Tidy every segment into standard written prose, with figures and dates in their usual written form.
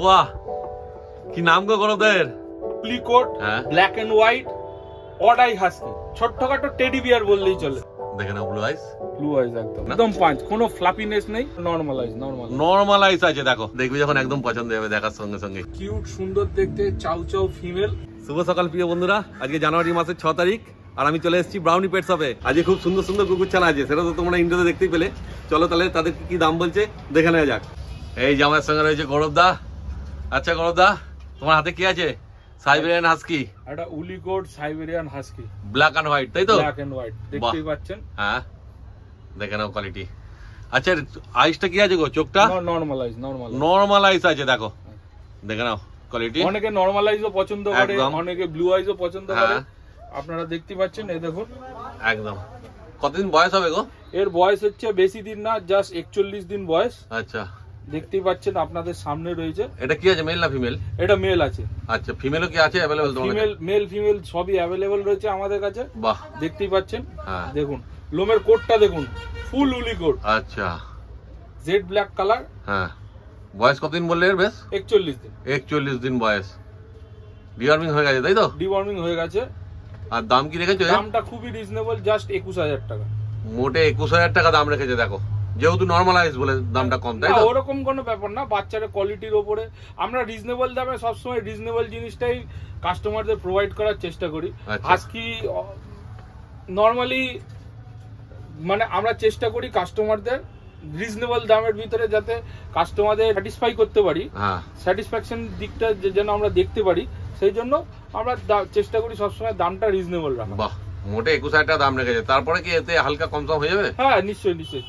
বাহ, কি নাম গো গরদের? প্লিকোট, black and white, odd eye husky, ছোটখাটো টেডি বিয়ার বললেই চলে। দেখে না, ব্লু আইস, ব্লু আইস একদম পাঁচ, কোনো ফ্লাপিনেস নেই, নরমাল আইস আছে। দেখো, দেখবি যখন একদম পছন্দ হবে দেখার সঙ্গে সঙ্গে। কিউট, সুন্দর দেখতে, চাউ চাউ ফিমেল। শুভ সকাল প্রিয় বন্ধুরা, আজকে জানুয়ারি মাসের 6 তারিখ আর আমি চলে এসেছি ব্রাউনি পেট শপে। আজকে খুব সুন্দর সুন্দর কুকুর ছানা আছে, সেটা তো তোমরা ইন্ডোতে দেখতেই পেলে। চলো তাহলে তাদের কি দাম বলছে দেখে নেওয়া যাক। এই জামাইয়ের সঙ্গে রয়েছে গৌরবদা। আচ্ছা গৌরবদা, তোমার হাতে কি আছে? সাইবেরিয়ান হাস্কি, একটা woolly coat Siberian husky, black and white, তাই তো? ব্ল্যাক এন্ড হোয়াইট দেখতেই পাচ্ছেন। হ্যাঁ, দেখে নাও কোয়ালিটি। আচ্ছা, আইসটা কি আছে গো? চোখটা নরমাল আইস আছে, দেখো দেখে নাও কোয়ালিটি। অনেকে নরমাল আইসও পছন্দ করে, অনেকে ব্লু আইসও পছন্দ করে। আপনারা দেখতে পাচ্ছেন, এই দেখুন একদম। কতদিন বয়স হবে গো? এর বয়স হচ্ছে বেশি দিন না, জাস্ট 41 দিন বয়স। আচ্ছা, দেখতেই পাচ্ছেন আপনাদের সামনে রয়েছে। এটা কি আছে, মেল না ফিমেল? এটা মেল আছে। আচ্ছা, ফিমেলও কি আছে अवेलेबल? ফিমেল, মেল ফিমেল সবই अवेलेबल রয়েছে আমাদের কাছে। বাহ, দেখতেই পাচ্ছেন। দেখুন লোমের কোটটা দেখুন, ফুল উলি কোট। আচ্ছা, জেড ব্ল্যাক কালার। হ্যাঁ, বয়স কতদিন বললে এর? বেশ 41 দিন। 41 দিন বয়স। ডিওয়ার্মিং হয়ে গেছে, তাই তো? ডিওয়ার্মিং হয়ে গেছে। আর দাম কি রেখেছো? দামটা খুবই রিজনেবল, জাস্ট 21,000 টাকা। মোটে 21,000 টাকা দাম রেখেছে। দেখো, যেহেতু নরমালাইজ বলে দামটা কম, তাই তো? ওরকম কোনো ব্যাপার না, বাচ্চাদের কোয়ালিটির উপরে আমরা রিজনেবল দামে সবসময় রিজনেবল জিনিসটাই কাস্টমারদের প্রোভাইড করার চেষ্টা করি। আজকে নরমালি মানে আমরা চেষ্টা করি কাস্টমারদের রিজনেবল দামের ভিতরে যাতে কাস্টমারদের স্যাটিসফাই করতে পারি, স্যাটিসফ্যাকশন দিকটা যেন আমরা দেখতে পারি, সেই জন্য আমরা চেষ্টা করি সবসময় দামটা রিজনেবল রাখা। বাহ, মোটে 21,000 টাকা দাম রেখেছে। তারপরে কি এতে হালকা কম সম হয়ে যাবে? হ্যাঁ, নিশ্চয়ই নিশ্চয়ই।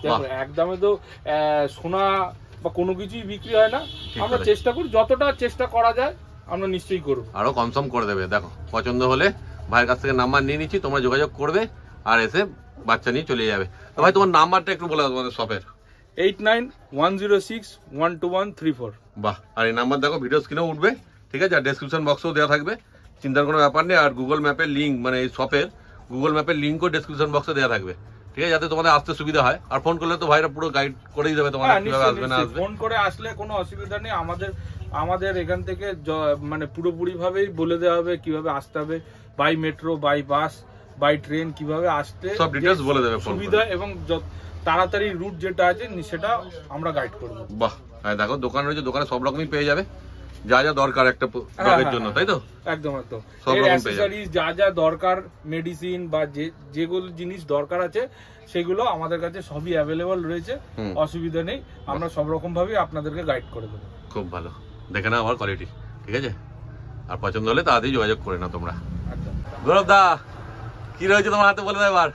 একদমে তো সোনা বা কোনো কিছুই বিক্রি হয় না। আমরা চেষ্টা করি, যতটা চেষ্টা করা যায় আমরা নিশ্চয়ই করব। আরো কম সম করে দেবে। দেখো, পছন্দ হলে ভাইয়ের কাছ থেকে নাম্বার নিয়ে নিচ্ছি, তোমরা যোগাযোগ করবে আর এসে বাচ্চা নিয়ে চলে যাবে। তো ভাই, তোমার নাম্বারটা একটু বলে দাও তোমাদের শপের। 8910612134। বাহ, আর এই নাম্বার দেখো ভিডিও স্ক্রিনেও উঠবে, ঠিক আছে? আর ডেসক্রিপশন বক্সেও দেওয়া থাকবে, চিন্তার কোনো ব্যাপার নেই। আর গুগল ম্যাপের লিঙ্ক, মানে এই শপের গুগল ম্যাপের লিঙ্কও ডেসক্রিপশন বক্সে দেওয়া থাকবে, ঠিক আছে? যাতে তোমাদের আসতে সুবিধা হয়। আর ফোন করলে তো ভাইরা পুরো গাইড করেই দেবে তোমাদের কিভাবে আসবে না আসবে। ফোন করে আসলে কোনো অসুবিধা নেই, আমাদের এখান থেকে মানে পুরোপুরি ভাবেই বলে দেওয়া হবে কিভাবে আসতে হবে, by metro, by bus, by train, কিভাবে আসতে সব ডিটেইলস বলে দেবে সুবিধা, এবং তাড়াতাড়ি রুট যেটা আছে সেটা আমরা গাইড করব। বাহ, হ্যাঁ দেখো, দোকান রয়েছে, দোকানে সব রকমই পেয়ে যাবে যা যা দরকার একটা ডগের জন্য, তাই তো? একদম একদম। সব রকম অ্যাকসেসরিজ যা যা দরকার, মেডিসিন বা যেগুলো জিনিস দরকার আছে সেগুলো আমাদের কাছে সবই অ্যাভেলেবল রয়েছে, অসুবিধা নেই। আমরা সব রকম ভাবে আপনাদেরকে গাইড করে দেবো। খুব ভালো, দেখে নাও আমার কোয়ালিটি, ঠিক আছে? আর পছন্দ হলে তাড়াতাড়ি যোগাযোগ করে নাও তোমরা। গৌরব দা, কি রয়েছে তোমার হাতে বলে দাও এবার।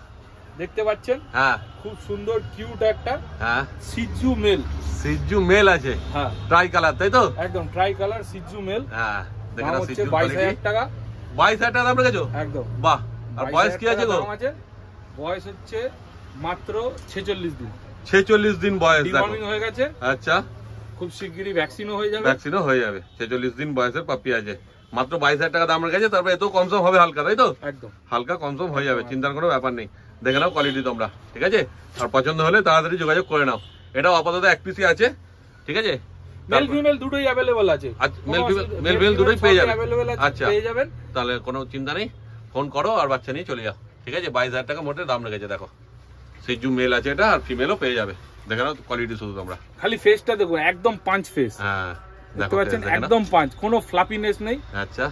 দেখতে পাচ্ছেন, হ্যাঁ, খুব সুন্দর কিউট একটা, হ্যাঁ, সিজু মেল। সিজু মেল আছে, হ্যাঁ, ট্রাই কালার, তাই তো? একদম ট্রাই কালার সিজু মেল। হ্যাঁ, দেখেন না, সিজু 22,000 টাকা। 22,000 টাকা দাম রেখেছো? একদম। বাহ, আর বয়স কি আছে গো? বয়স হচ্ছে মাত্র 46 দিন। 46 দিন বয়স, ডিওয়ার্মিং হয়ে গেছে। আচ্ছা, খুব শিগগিরই ভ্যাকসিনও হয়ে যাবে। 46 দিন বয়সের পাপ্পি আছে, মাত্র 22,000 টাকা দাম রেখেছে। তারপরে এত কম সম হবে হালকা, তাই তো? একদম হালকা কম সম হয়ে যাবে, চিন্তার কোনো ব্যাপার নেই। দেখে নাও কোয়ালিটি তোমরা, ঠিক আছে? আর পছন্দ হলে তাড়াতাড়ি যোগাযোগ করে নাও। এটাও আপাতত এক পিসি আছে, ঠিক আছে? মেল ফিমেল দুটোই अवेलेबल আছে। মেল ফিমেল দুটোই পেয়ে যাবেন। আচ্ছা, পেয়ে যাবেন, তাহলে কোনো চিন্তা নেই। ফোন করো আর বাচ্চা নিয়ে চলে যাও, ঠিক আছে? 22,000 টাকা মোটে দাম রেখেছে। দেখো, সিজু মেল আছে এটা, আর ফিমেলও পেয়ে যাবে। দেখে নাও কোয়ালিটি শুধু তোমরা। খালি ফেসটা দেখো, একদম পাঁচ ফেস। হ্যাঁ, দেখতে পাচ্ছেন, একদম পাঁচ, কোনো ফ্লাপিনেস নেই। আচ্ছা,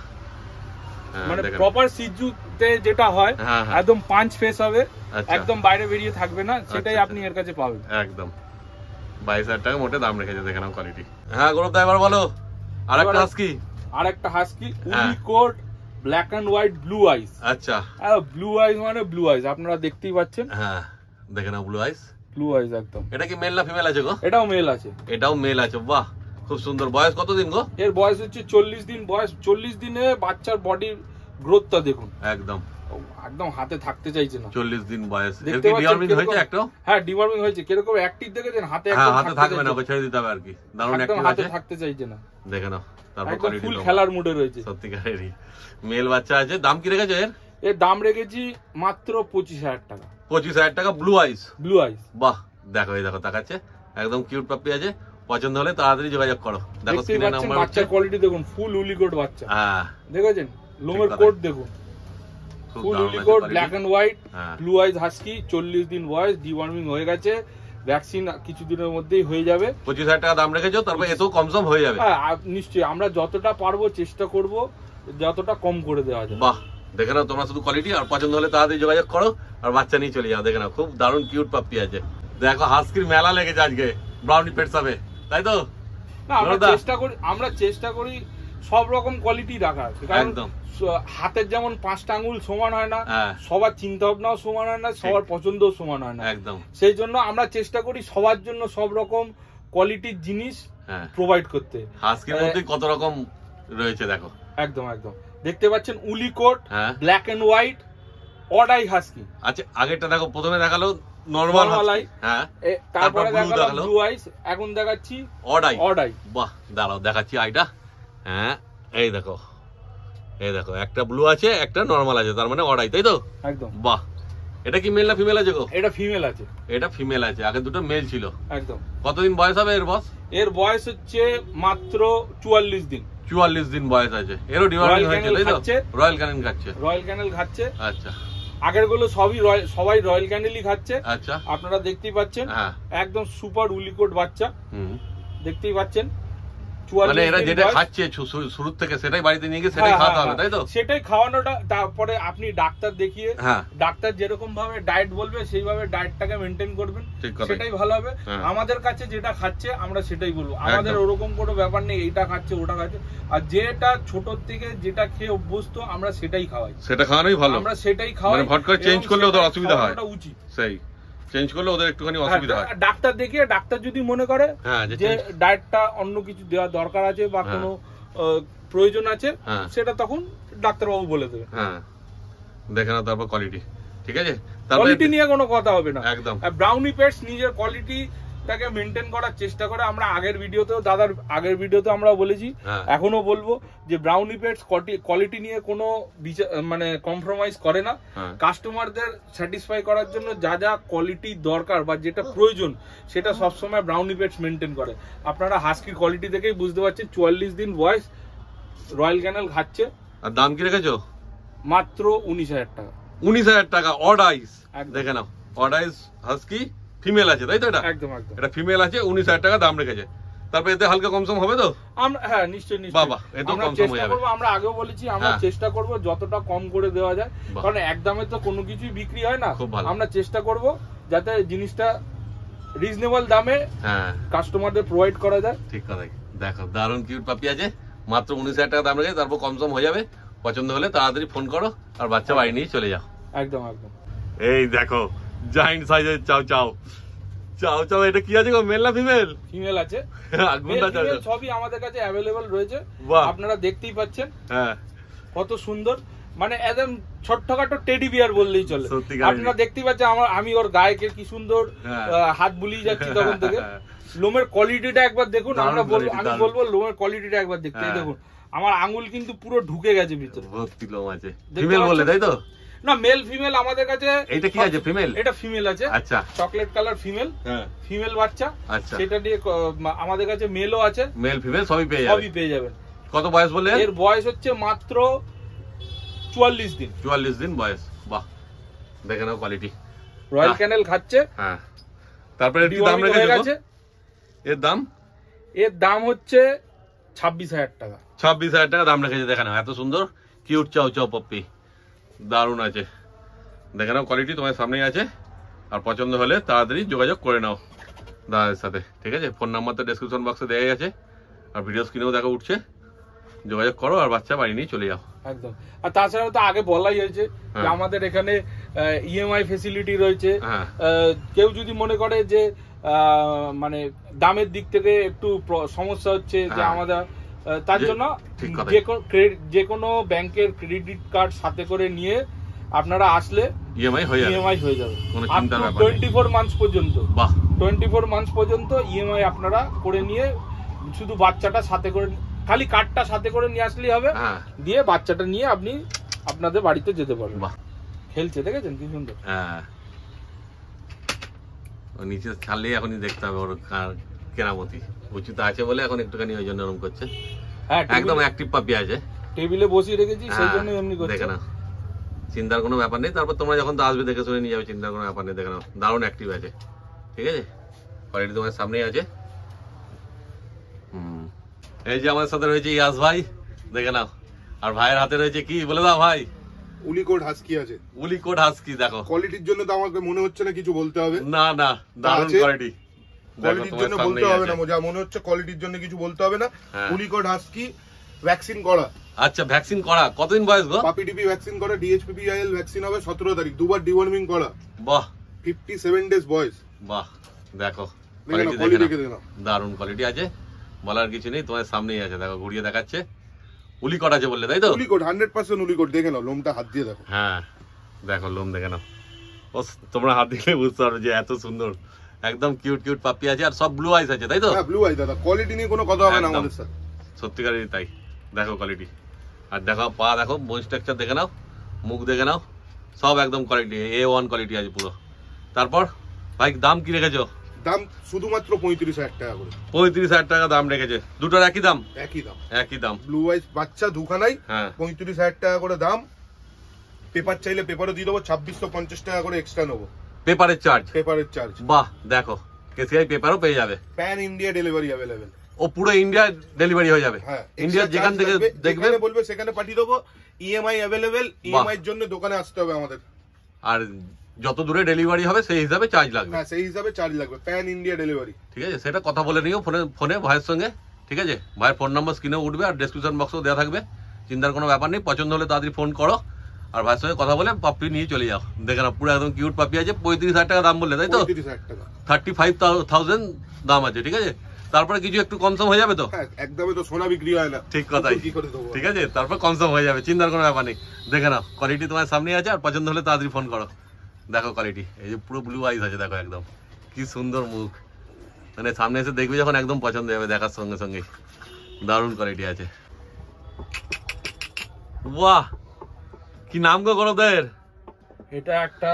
মানে প্রপার সিজুতে যেটা হয় একদম পাঁচ ফেস হবে, একদম বাইরে বেরিয়ে থাকবে না, সেটাই আপনি এর কাছে পাবেন। একদম 22,000 টাকা মোটে দাম রেখেছে, দেখে নাও কোয়ালিটি। হ্যাঁ গৌরব দা, এবার বলো আরেকটা হাস্কি। আরেকটা হাস্কি উনিকোট black and white blue eyes. আচ্ছা, ব্লু আইস মানে ব্লু আইস, আপনারা দেখতেই পাচ্ছেন। হ্যাঁ, দেখে নাও ব্লু আইস। ব্লু আইস একদম। এটা কি মেল না ফিমেল আছে গো? এটাও মেল আছে। এটাও মেল আছে, বাহ, খুব সুন্দর। বয়স কত দিন গো? এর বয়স হচ্ছে 40 দিন বয়স। 40 দিনে বাচ্চার বডির গ্রোথটা দেখুন, একদম একদম হাতে থাকতে চাইছে না। 40 দিন বয়স। এর কি ডিওয়ার্মিং হয়েছে একটাও? হ্যাঁ, ডিওয়ার্মিং হয়েছে। কিরকম অ্যাক্টিভ দেখেছেন, হাতে একদম হাতে থাকবে না, ছেড়ে দিতে হবে আর কি। দারুণ অ্যাক্টিভ আছে, হাতে থাকতে চাইছে না। দেখে নাও, তারপর কোয়ালিটি ফুল খেলার মুডে রয়েছে। সত্যিকারেরই মেল বাচ্চা আছে। দাম কি রেখেছো এর? এর দাম রেখেছি মাত্র 25,000 টাকা। 25,000 টাকা ব্লু আইস। ব্লু আইস, বাহ, দেখো এই দেখো তাকাচ্ছে, একদম কিউট পাপ্পি আছে। পছন্দ হলে তাড়াতাড়ি যোগাযোগ করো। দেখো স্ক্রিনে নাম্বার হচ্ছে। বাচ্চার কোয়ালিটি দেখুন, ফুল উলি কোট বাচ্চা। হ্যাঁ দেখেছেন লোমের কোট দেখুন, full woolly coat, black and white, blue eyes husky, 40 দিন বয়স, ডিওয়ার্মিং হয়ে গেছে, ভ্যাকসিন কিছুদিনের মধ্যেই হয়ে যাবে। 25,000 টাকা দাম রেখেছো, তারপর এতেও কমসম হয়ে যাবে। হ্যাঁ নিশ্চয়ই, আমরা যতটা পারবো চেষ্টা করব যতটা কম করে দেওয়া যায়। বাহ, দেখে নাও তোমরা শুধু কোয়ালিটি, আর পছন্দ হলে তাড়াতাড়ি যোগাযোগ করো আর বাচ্চা নিয়ে চলে যাও। দেখে নাও খুব দারুণ কিউট পাপ্পি আছে। দেখো হাস্কির মেলা লেগেছে আজকে ব্রাউনি পেটস হবে, তাই তো? না আমরা চেষ্টা করি সব রকম কোয়ালিটি রাখার, কারণ হাতের যেমন 5টা আঙ্গুল সমান হয় না, সবার চিন্তা ভাবনাও সমান হয় না, সবার পছন্দও সমান হয় না। একদম, সেই জন্য আমরা চেষ্টা করি সবার জন্য সব রকম কোয়ালিটির জিনিস প্রোভাইড করতে। হাস্কির মধ্যে কত রকম রয়েছে দেখো। একদম একদম, দেখতে পাচ্ছেন woolly coat, black and white, odd eye husky. আচ্ছা আগেরটা দেখো, প্রথমে দেখালো নরমাল আই, হ্যাঁ, তারপরে দেখালো ব্লু আইস, এখন দেখাচ্ছি অড আই। বাহ, দাঁড়াও দেখাচ্ছি আইটা। হ্যাঁ এই দেখো একটা ব্লু আছে, একটা নরমাল আছে, তার মানে অড আই, তাই তো? একদম। বাহ, এটা কি মেল না ফিমেল আছে গো? এটা ফিমেল আছে। এটা ফিমেল আছে, আগে দুটো মেল ছিল। একদম। কতদিন বয়স হবে এর বস? এর বয়স হচ্ছে মাত্র 44 দিন। 44 দিন বয়স আছে। এরও ডিওয়ার্মিং হয়েছে, তাই তো? রয়্যাল ক্যানেল খাচ্ছে। আচ্ছা, আগের গুলো সবাই রয়্যাল ক্যানেলই খাচ্ছে। আচ্ছা, আপনারা দেখতেই পাচ্ছেন একদম সুপার উলিকোট বাচ্চা, দেখতেই পাচ্ছেন। মানে এরা যেটা খাচ্ছে শুরু থেকে সেটাই বাড়িতে নিয়ে গিয়ে সেটাই খাওয়াতে হবে, তাই তো? সেটাই খাওয়ানোটা, তারপরে আপনি ডাক্তার দেখিয়ে ডাক্তার যেরকম ভাবে ডায়েট বলবে সেইভাবে ডায়েটটাকে মেনটেন করবেন, সেটাই ভালো হবে। আমাদের কাছে যেটা খাচ্ছে আমরা সেটাই বলবো, আমাদের ওরকম কোনো ব্যাপার নেই এইটা খাচ্ছে ওটা খাচ্ছে। আর যেটা ছোট থেকে যেটা খেয়ে অভ্যস্ত আমরা সেটাই খাওয়াই, সেটা খাওয়ানোই ভালো। আমরা সেটাই খাওয়াই, মানে হট করে চেঞ্জ করলে ওদের অসুবিধা হয়। উচিত, সেই চেঞ্জ করলে ওদের একটুখানি অসুবিধা হয়। ডাক্তার দেখিয়ে, ডাক্তার যদি মনে করে যে ডায়েটটা অন্য কিছু দেওয়া দরকার আছে বা কোনো প্রয়োজন আছে, সেটা তখন ডাক্তারবাবু বলে দেবে। হ্যাঁ, দেখে নাও তারপর কোয়ালিটি, ঠিক আছে? কোয়ালিটি নিয়ে কোনো কথা হবে না, একদম। ব্রাউনি পেটস নিজের কোয়ালিটিটাকে মেনটেন করার চেষ্টা করে। আমরা আগের ভিডিওতেও আমরা বলেছি, এখনো বলবো যে ব্রাউনি পেটস কোয়ালিটি নিয়ে কোনো মানে কম্প্রোমাইজ করে না। কাস্টমারদের স্যাটিসফাই করার জন্য যা যা কোয়ালিটি দরকার বা যেটা প্রয়োজন সেটা সবসময় ব্রাউনি পেটস মেনটেন করে। আপনারা হাস্কির কোয়ালিটি দেখেই বুঝতে পারছেন, 44 দিন বয়স, রয়্যাল ক্যানেল খাচ্ছে। আর দাম কি রেখেছো? মাত্র 19,000 টাকা। 19,000 টাকা অড আইস, দেখে নাও। অড আইস হাস্কি ফিমেল আছে, তাই তো? এটা একদম একদম, এটা ফিমেল আছে, 19,000 টাকা দাম রেখেছে। তারপর এতে হালকা কমসম হবে তো? আমরা নিশ্চয়ই বাবা, এত কমসম হয়ে যাবে। আমরা আগেও বলেছি, আমরা চেষ্টা করব যতটা কম করে দেওয়া যায়, কারণ একদমে তো কোনো কিছুই বিক্রি হয় না। আমরা চেষ্টা করব যাতে জিনিসটা রিজনেবল দামে কাস্টমারদের প্রোভাইড করা যায়। ঠিক কথা। দেখো দারুণ কিউট পাপি আছে, মাত্র 19,000 টাকা দাম রেখে, তারপর কমসম হয়ে যাবে। পছন্দ হলে তাড়াতাড়ি ফোন করো আর বাচ্চা বাড়ি নিয়ে চলে যাও। একদম একদম। এই দেখো জায়ান্ট সাইজের চাও চাও। এটা কি আছে গো, মেল না ফিমেল? ফিমেল আছে, সবই আমাদের কাছে অ্যাভেলেবল রয়েছে, আপনারা দেখতেই পাচ্ছেন। হ্যাঁ, কত সুন্দর, মানে একদম ছোট্টখাটো টেডি বিয়ার বললেই চলে। আপনারা দেখতেই পাচ্ছেন আমি ওর গায়ে কি সুন্দর হাত বুলিয়ে যাচ্ছি তখন থেকে। লোমের কোয়ালিটিটা একবার দেখুন, আমি বলবো লোমের কোয়ালিটিটা একবার দেখতে। দেখুন আমার আঙ্গুল কিন্তু পুরো ঢুকে গেছে ভিতরে, ভর্তি লোম আছে। ফিমেল বলে, তাই তো? না, মেল ফিমেল আমাদের কাছে। এটা কি আছে? ফিমেল? এটা ফিমেল আছে। আচ্ছা, চকলেট কালার ফিমেল বাচ্চা। আচ্ছা, সেটা দিয়ে আমাদের কাছে মেলও আছে, মেল ফিমেল সবই পেয়ে যাবেন। কত বয়স বলে? এর বয়স হচ্ছে মাত্র 44 দিন। 44 দিন বয়স। বাহ, দেখে নাও কোয়ালিটি। রয়্যাল ক্যানেল খাচ্ছে। হ্যাঁ, তারপরে কি দাম রেখেছে? এর দাম হচ্ছে 26,000 টাকা। 26,000 টাকা দাম রেখেছে। দেখে নাও এত সুন্দর কিউট চাও পপ্পি, দারুণ আছে। দেখে নাও কোয়ালিটি তোমার সামনেই আছে, আর পছন্দ হলে তাড়াতাড়ি যোগাযোগ করে নাও দাদার সাথে, ঠিক আছে? ফোন নাম্বার তো ডেসক্রিপশন বক্সে দেওয়া আছে, আর ভিডিও স্ক্রিনেও দেখা উঠছে। যোগাযোগ করো আর বাচ্চা বাড়ি নিয়ে চলে যাও। একদম। আর তাছাড়াও তো আগে বলাই হয়েছে যে আমাদের এখানে ইএমআই ফেসিলিটি রয়েছে। কেউ যদি মনে করে যে মানে দামের দিক থেকে একটু সমস্যা হচ্ছে, যে আমাদের তার জন্য যে কোনো ব্যাংকের ক্রেডিট কার্ড সাথে করে নিয়ে আপনারা আসলে ইএমআই হয়ে যাবে 24 মান্থস পর্যন্ত। 24 মান্থস পর্যন্ত ইএমআই আপনারা করে নিয়ে, শুধু বাচ্চাটা সাথে করে, খালি কার্ডটা সাথে করে নিয়ে আসলেই হবে, দিয়ে বাচ্চাটা নিয়ে আপনি আপনাদের বাড়িতে যেতে পারবেন। খেলছে, দেখেছেন কি সুন্দর। হ্যাঁ, নিচে ছাড়লেই এখনই দেখতে হবে ওর কেরামতি। উচিত আছে বলে এখন একটুখানি ওই জন্য এরকম করছে। হ্যাঁ একদম অ্যাক্টিভ পাপি আছে, টেবিলে বসিয়ে রেখেছি সেই জন্য এমনি করছে। দেখে নাও, চিন্তার কোনো ব্যাপার নেই। তারপর তোমরা যখন তো আসবে দেখে শুনে নিয়ে যাবে, চিন্তার কোনো ব্যাপার নেই। দেখে নাও দারুণ অ্যাক্টিভ আছে, ঠিক আছে। কোয়ালিটি তোমার সামনেই আছে। এই যে আমাদের সাথে রয়েছে ইয়াস ভাই, দেখে নাও। আর ভাইয়ের হাতে রয়েছে কি বলে দাও ভাই? উলিকোট হাস্কি আছে। উলিকোট হাস্কি। দেখো কোয়ালিটির জন্য তো আমাকে মনে হচ্ছে না কিছু বলতে হবে। না না, দারুণ কোয়ালিটি। কোয়ালিটির জন্য বলতে হবে না, যা মনে হচ্ছে কোয়ালিটির জন্য কিছু বলতে হবে না। উলিকোট হাস্কি ভ্যাকসিন করা। আচ্ছা, ভ্যাকসিন করা। কতদিন বয়স গো? পাপি টিপি ভ্যাকসিন করা, ডিএইচপিপিআইএল ভ্যাকসিন হবে 17 তারিখ, দুবার ডিওয়ার্মিং করা। বাহ, 57 ডেজ বয়স। বাহ, দেখো কোয়ালিটি দেখে নাও, দারুণ কোয়ালিটি আছে, বলার কিছু নেই। তোমার সামনেই আছে, দেখো ঘুরিয়ে দেখাচ্ছে। উলিকট আছে বললে, তাই তো? উলিকট 100% উলিকট। দেখে নাও লোমটা, হাত দিয়ে দেখো। হ্যাঁ দেখো লোম দেখে নাও। ও তোমরা হাত দিলে বুঝতে পারবে যে এত সুন্দর, একদম কিউট কিউট পাপ্পি আছে। আর সব ব্লু আইস আছে, তাই তো? হ্যাঁ ব্লু আই দাদা, কোয়ালিটি নিয়ে কোনো কথা হবে না আমাদের সাথে, সত্যিকারই তাই। দেখো কোয়ালিটি, আর দেখো পা দেখো, বোন স্ট্রাকচার দেখে নাও, মুখ দেখে নাও, সব একদম কোয়ালিটি A1 কোয়ালিটি আছে পুরো। তারপর ভাই দাম কি রেখেছো? দাম শুধুমাত্র 35,000 টাকা করে। 35,000 টাকা দাম রেখেছে। দুটোর একই দাম? একই দাম, একই দাম। ব্লু আইস বাচ্চা দুখানাই। হ্যাঁ 35,000 টাকা করে দাম। পেপার চাইলে পেপারও দিয়ে দেবো, 2650 টাকা করে এক্সট্রা নেবো পেপারের চার্জ। পেপারের চার্জ। বাহ, দেখো কেসিআই পেপারও পেয়ে যাবে। Pan India delivery available. ও পুরো ইন্ডিয়া ডেলিভারি হয়ে যাবে। হ্যাঁ, ইন্ডিয়ার যেখান থেকে দেখবে বলবে সেখানে পাঠিয়ে দেবো। EMI available. ইএমআই এর জন্য দোকানে আসতে হবে আমাদের। আর যত দূরে ডেলিভারি হবে সেই হিসাবে চার্জ লাগবে। হ্যাঁ সেই হিসাবে চার্জ লাগবে, প্যান ইন্ডিয়া ডেলিভারি। ঠিক আছে, সেটা কথা বলে নিও ফোনে ভাইয়ের সঙ্গে, ঠিক আছে? ভাইয়ের ফোন নাম্বার স্ক্রিনে উঠবে আর ডেসক্রিপশন বক্সও দেওয়া থাকবে। চিন্তার কোনো ব্যাপার নেই, পছন্দ হলে তাড়াতাড়ি ফোন করো আর ভাইয়ের সঙ্গে কথা বলে পাপ্পি নিয়ে চলে যাও। দেখে না, পুরো একদম কিউট পাপ্পি আছে। 35,000 টাকা দাম বললে, তাই তো? 35,000 টাকা, 35,000 দাম আছে, ঠিক আছে। তারপরে কিছু একটু কমসম হয়ে যাবে তো? হ্যাঁ একদমই তো সোনা বিক্রি হয় না, ঠিক কথাই, ঠিক আছে। তারপর কমসম হয়ে যাবে, চিন্তার কোনো ব্যাপার নেই। দেখে নাও কোয়ালিটি তোমার সামনে আছে, আর পছন্দ হলে তাড়াতাড়ি ফোন করো। দেখো কোয়ালিটি, এই যে পুরো ব্লু আইস আছে, দেখো একদম কি সুন্দর মুখ। মানে সামনে এসে দেখবে যখন একদম পছন্দ হবে দেখার সঙ্গে সঙ্গে। দারুণ কোয়ালিটি আছে। বাহ, কি নাম গো গৌরবদের? এটা একটা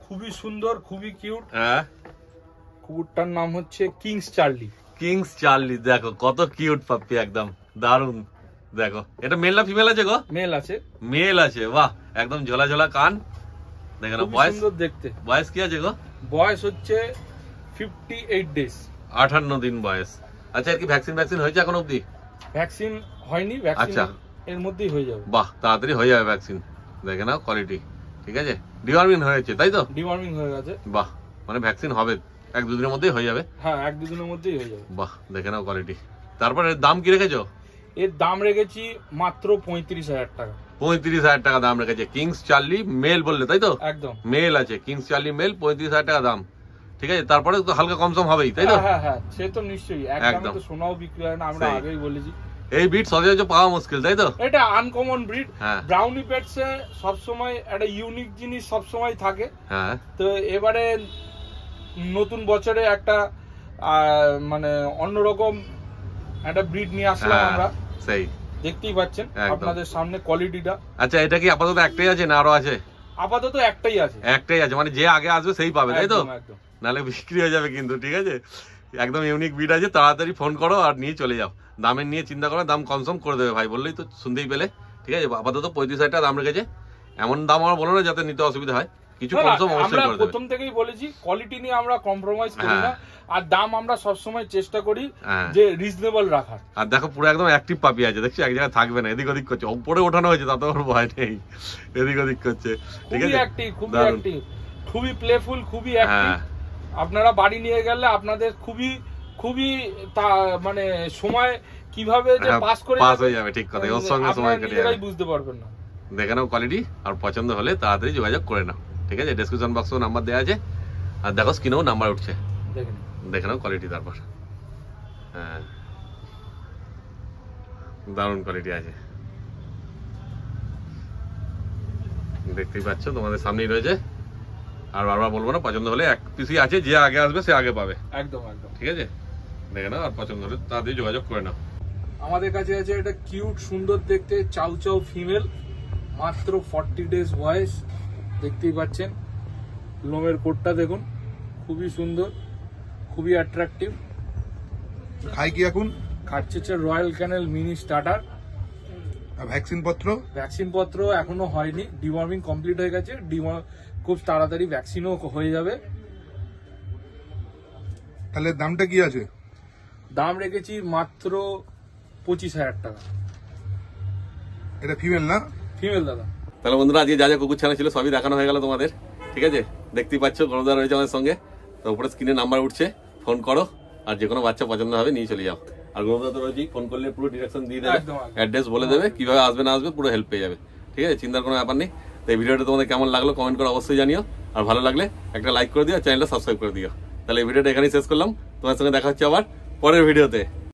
খুবই সুন্দর, খুবই কিউট। হ্যাঁ, কুকুরটার নাম হচ্ছে কিংস চার্লি। কিংস চার্লি, দেখো কত কিউট পাপ্পি, একদম দারুণ। দেখো এটা মেল না ফিমেল আছে গো? মেল আছে। মেল আছে, বাহ, একদম ঝোলা ঝোলা কান। দেখে না, বয়স সুন্দর দেখতে। বয়স কি আছে গো? বয়স হচ্ছে 58 ডেজ, 58 দিন বয়স। আচ্ছা, এর কি ভ্যাকসিন হয়েছে এখন অবধি? ভ্যাকসিন হয়নি, ভ্যাকসিন এর মধ্যেই হয়ে যাবে। বাহ, তাড়াতাড়ি হয়ে যাবে ভ্যাকসিন। দেখে নাও কোয়ালিটি, ঠিক আছে। ডিওয়ার্মিং হয়েছে, তাই তো? ডিওয়ার্মিং হয়ে গেছে। বাহ, মানে ভ্যাকসিন হবে 1-2 দিনের মধ্যেই হয়ে যাবে। হ্যাঁ 1-2 দিনের মধ্যেই হয়ে যাবে। বাহ, দেখে নাও কোয়ালিটি। তারপর এর দাম কি রেখেছো? এর দাম রেখেছি মাত্র 35,000 টাকা। 35,000 টাকা দাম রেখেছে। কিংস চার্লি মেল বললে, তাই তো? একদম মেল আছে, কিংস চার্লি মেল, 35,000 টাকা দাম, ঠিক আছে। তারপরে তো হালকা কমসম হবেই, তাই তো? হ্যাঁ হ্যাঁ, সে তো নিশ্চয়ই। একদম তো সোনাও বিক্রি হয় না, আমরা আগেই বলেছি। এই ব্রিড সচরাচর পাওয়া মুশকিল, তাই তো? এটা আনকমন ব্রিড। হ্যাঁ, ব্রাউনি পেটসে সবসময় একটা ইউনিক জিনিস সবসময় থাকে। হ্যাঁ, তো এবারে নতুন বছরে একটা মানে অন্যরকম একটা ব্রিড নিয়ে আসলাম আমরা। সেই দেখতেই পাচ্ছেন আপনাদের সামনে কোয়ালিটিটা। আচ্ছা, এটা কি আপাতত একটাই আছে না আরো আছে? আপাতত একটাই আছে। একটাই আছে, মানে যে আগে আসবে সেই পাবে, তাই তো? নালে বিক্রি হয়ে যাবে কিন্তু, ঠিক আছে। একদম ইউনিক ব্রিড আছে, তাড়াতাড়ি ফোন করো আর নিয়ে চলে যাও। দামের নিয়ে চিন্তা করো, দাম কমসম করে দেবে ভাই, বললেই তো শুনতেই পেলে, ঠিক আছে। আপাতত 35,000 টাকা দাম রেখেছে। এমন দাম আমার বলো না যাতে নিতে অসুবিধা হয়, কিছু কমসম অবশ্যই করে দেবে। প্রথম থেকেই বলেছি কোয়ালিটি নিয়ে আমরা কম্প্রোমাইজ করি না, আর দাম আমরা সবসময় চেষ্টা করি যে রিজনেবল রাখার। আর দেখো পুরো একদম অ্যাক্টিভ পাপি আছে, দেখছি এক জায়গায় থাকবে না, এদিক ওদিক করছে। উপরে ওঠানো হয়েছে তাতে ওর ভয় নেই, এদিক ওদিক করছে, ঠিক আছে। খুবই অ্যাক্টিভ, খুবই প্লেফুল, খুবই অ্যাক্টিভ। আপনারা বাড়ি নিয়ে গেলে আপনাদের খুবই খুবই মানে সময় কিভাবে যে পাস হয়ে যাবে, ঠিক কথা। ওর সঙ্গে সময় কেটে যাবে, বুঝতে পারবেন না। দেখে নাও কোয়ালিটি, আর পছন্দ হলে তাড়াতাড়ি যোগাযোগ করে নাও, ঠিক আছে। ডেসক্রিপশন বক্সেও নাম্বার দেওয়া আছে, আর দেখো স্ক্রিনেও নাম্বার উঠছে, দেখে নাও কোয়ালিটি। তারপর হ্যাঁ, দারুণ কোয়ালিটি আছে, দেখতেই পাচ্ছ, তোমাদের সামনেই রয়েছে। আর বারবার বলবো না, পছন্দ হলে এক পিসই আছে, যে আগে আসবে সে আগে পাবে। একদম একদম, ঠিক আছে। দেখে নাও, আর পছন্দ হলে তাড়াতাড়ি যোগাযোগ করে নাও। আমাদের কাছে আছে এটা কিউট সুন্দর দেখতে চাউ চাউ ফিমেল, মাত্র 40 ডেজ বয়স, দেখতেই পাচ্ছেন। লোমের কোটটা দেখুন, খুবই সুন্দর, খুবই অ্যাট্রাকটিভ, খাই কি এখন? খাচ্ছে হচ্ছে রয়্যাল ক্যানেল মিনি স্টার্টার। ভ্যাকসিন পত্র? ভ্যাকসিন পত্র এখনো হয়নি, ডিওয়ার্মিং কমপ্লিট হয়ে গেছে, খুব তাড়াতাড়ি ভ্যাকসিনও হয়ে যাবে। তাহলে দামটা কি আছে? দাম রেখেছি মাত্র 25,000 টাকা। এটা ফিমেল না? ফিমেল দাদা। তাহলে বন্ধুরা আজকে যা যা কুকুর ছানা ছিল সবই দেখানো হয়ে গেল তোমাদের, ঠিক আছে? দেখতেই পাচ্ছ গণদা রয়েছে আমাদের সঙ্গে, তো উপরে স্ক্রিনে নাম্বার উঠছে, ফোন করো আর যে কোনো বাচ্চা পছন্দ হবে নিয়ে চলে যাও। আর গণদা তো রয়েছে, ফোন করলে পুরো ডিরেকশন দিয়ে দেবে, অ্যাড্রেস বলে দেবে, কিভাবে আসবে না আসবে পুরো হেল্প পেয়ে যাবে, ঠিক আছে? চিন্তার কোনো ব্যাপার নেই। তো এই ভিডিওটা তোমাদের কেমন লাগলো কমেন্ট করে অবশ্যই জানিও, আর ভালো লাগলে একটা লাইক করে দিও, চ্যানেলটা সাবস্ক্রাইব করে দিও। তাহলে এই ভিডিওটা এখানেই শেষ করলাম, তোমার সঙ্গে দেখা হচ্ছে আবার পরের ভিডিওতে।